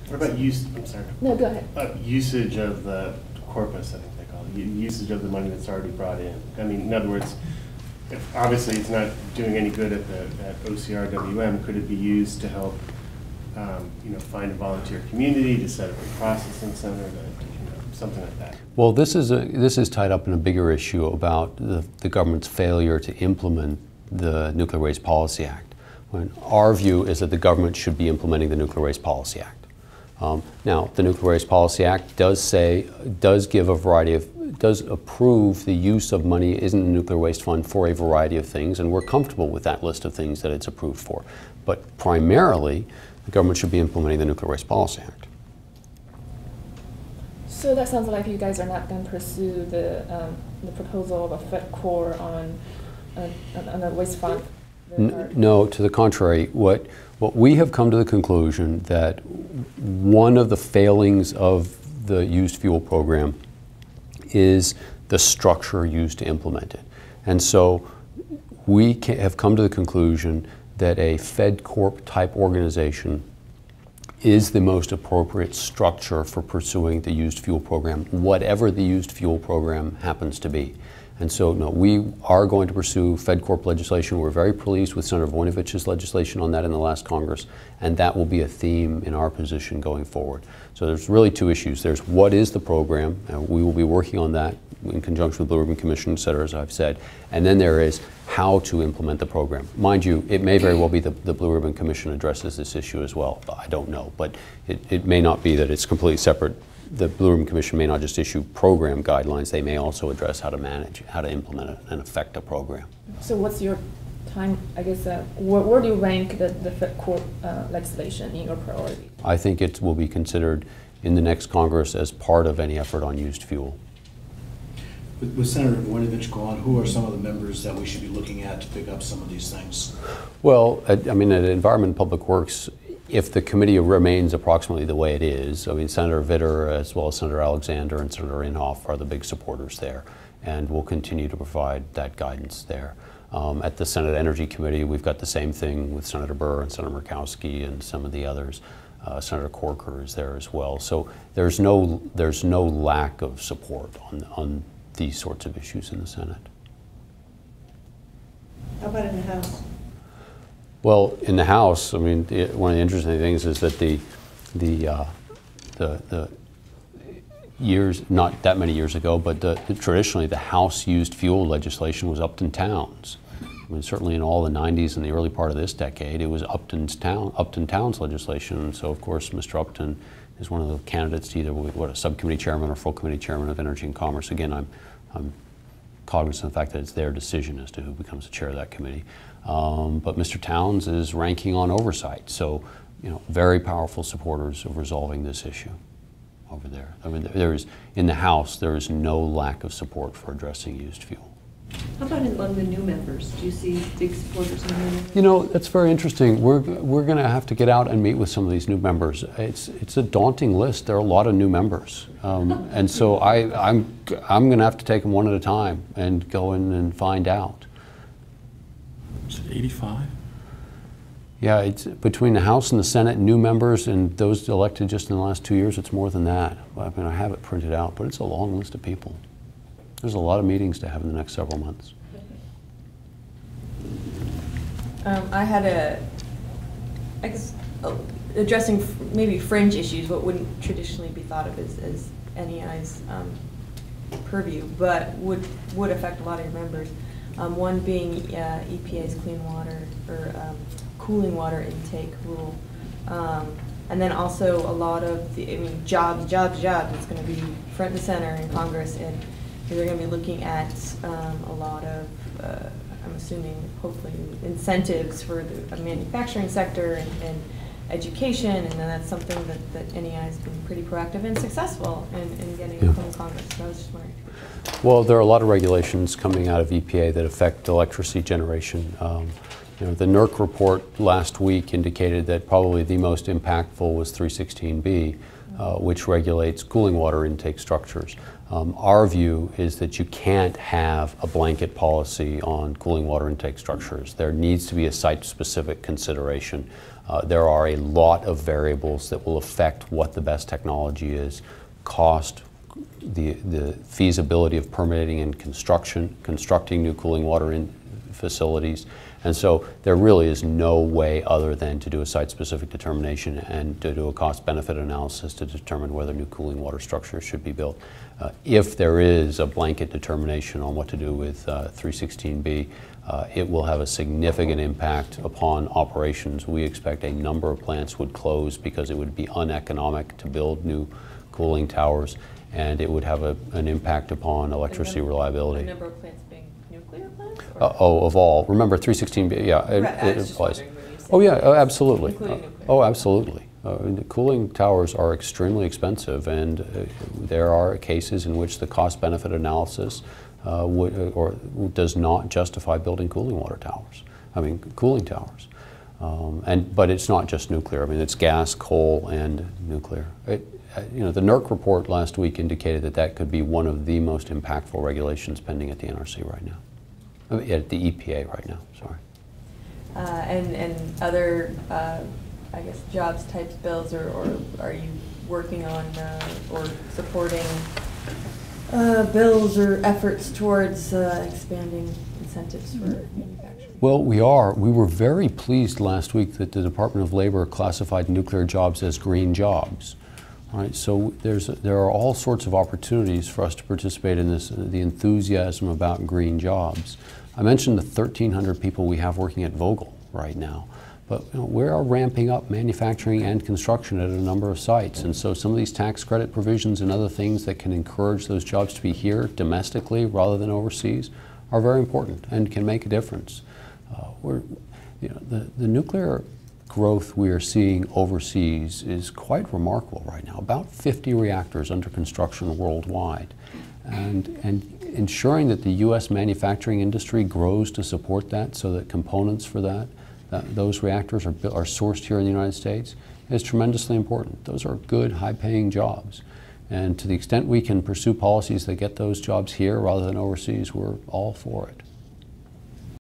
What about use? I'm sorry. No, go ahead. Usage of the corpus, I think they call it. Usage of the money that's already brought in. I mean, in other words, if obviously it's not doing any good at OCRWM, could it be used to help, find a volunteer community, to set up a processing center, something like that? Well, this is tied up in a bigger issue about the government's failure to implement the Nuclear Waste Policy Act. Our view is that the government should be implementing the Nuclear Waste Policy Act. Now, the Nuclear Waste Policy Act does give a variety of, does approve the use of money in the Nuclear Waste Fund for a variety of things, and we're comfortable with that list of things that it's approved for. But primarily, the government should be implementing the Nuclear Waste Policy Act. So that sounds like you guys are not going to pursue the proposal of a Fed core on a waste fund? No, to the contrary. What we have come to the conclusion that one of the failings of the used fuel program is the structure used to implement it. And so we have come to the conclusion that a Fed Corp type organization is the most appropriate structure for pursuing the used fuel program, whatever the used fuel program happens to be. And so, no, we are going to pursue Fed Corp legislation. We're very pleased with Senator Voinovich's legislation on that in the last Congress, and that will be a theme in our position going forward. So there's really two issues. There's what is the program, and we will be working on that in conjunction with the Blue Ribbon Commission, et cetera, as I've said. And then there is how to implement the program. Mind you, it may very well be the Blue Ribbon Commission addresses this issue as well. I don't know, but it may not be that it's completely separate. The Blue Ribbon Commission may not just issue program guidelines, they may also address how to manage, how to implement and affect a program. So what's your time, I guess, where do you rank the Fed Corp legislation in your priority? I think it will be considered in the next Congress as part of any effort on used fuel. With Senator Voinovich gone, who are some of the members that we should be looking at to pick up some of these things? Well, I mean, at Environment and Public Works, if the committee remains approximately the way it is, I mean, Senator Vitter as well as Senator Alexander and Senator Inhofe are the big supporters there, and we'll continue to provide that guidance there. At the Senate Energy Committee, we've got the same thing with Senator Burr and Senator Murkowski and some of the others. Senator Corker is there as well. So there's no lack of support on these sorts of issues in the Senate. How about in the House? Well, in the House, I mean, one of the interesting things is that the years, not that many years ago, but traditionally the House used fuel legislation was Upton Towns. I mean, certainly in all the 90s and the early part of this decade, it was Upton Towns legislation. And so, of course, Mr. Upton is one of the candidates to either a subcommittee chairman or full committee chairman of Energy and Commerce. Again, I'm cognizant of the fact that it's their decision as to who becomes the chair of that committee. But Mr. Towns is ranking on oversight. So, very powerful supporters of resolving this issue over there. I mean, in the House, there is no lack of support for addressing used fuel. How about among the new members? Do you see big supporters in the new members? That's very interesting. We're going to have to get out and meet with some of these new members. It's a daunting list. There are a lot of new members, and so I'm going to have to take them one at a time and go in and find out. Is it 85? Yeah, it's between the House and the Senate, new members, and those elected just in the last 2 years. It's more than that. I mean, I have it printed out, but it's a long list of people. There's a lot of meetings to have in the next several months. I had addressing maybe fringe issues, what wouldn't traditionally be thought of as NEI's purview, but would affect a lot of your members. One being EPA's clean water or cooling water intake rule. And then also a lot of jobs. It's going to be front and center in Congress, and they're going to be looking at a lot of, I'm assuming, hopefully, incentives for the manufacturing sector and education, and then that's something that NEI has been pretty proactive and successful in getting from Congress. So I was just wondering. Well, there are a lot of regulations coming out of EPA that affect electricity generation. The NERC report last week indicated that probably the most impactful was 316B. which regulates cooling water intake structures. Our view is that you can't have a blanket policy on cooling water intake structures. There needs to be a site-specific consideration. There are a lot of variables that will affect what the best technology is: cost, the feasibility of permitting and constructing new cooling water facilities. And so there really is no way other than to do a site-specific determination and to do a cost-benefit analysis to determine whether new cooling water structures should be built. If there is a blanket determination on what to do with 316B, it will have a significant impact upon operations. We expect a number of plants would close because it would be uneconomic to build new cooling towers, and it would have an impact upon electricity reliability. The number of plants being nuclear plants? Of all. Remember 316B, yeah, it applies. Oh yeah, absolutely. Oh, absolutely. The cooling towers are extremely expensive, and there are cases in which the cost-benefit analysis does not justify building cooling towers. But it's not just nuclear. I mean, it's gas, coal, and nuclear. The NERC report last week indicated that that could be one of the most impactful regulations pending at the NRC right now. At the EPA right now, sorry. And other, I guess, jobs types bills, or are you working on or supporting bills or efforts towards expanding incentives for manufacturing? Well, we are. We were very pleased last week that the Department of Labor classified nuclear jobs as green jobs. All right, so there are all sorts of opportunities for us to participate in this, the enthusiasm about green jobs. I mentioned the 1,300 people we have working at Vogtle right now, but we are ramping up manufacturing and construction at a number of sites, and so some of these tax credit provisions and other things that can encourage those jobs to be here domestically rather than overseas are very important and can make a difference. The nuclear growth we are seeing overseas is quite remarkable right now. About 50 reactors under construction worldwide. And ensuring that the U.S. manufacturing industry grows to support that so that components for those reactors are sourced here in the United States is tremendously important. Those are good, high-paying jobs. And to the extent we can pursue policies that get those jobs here rather than overseas, we're all for it.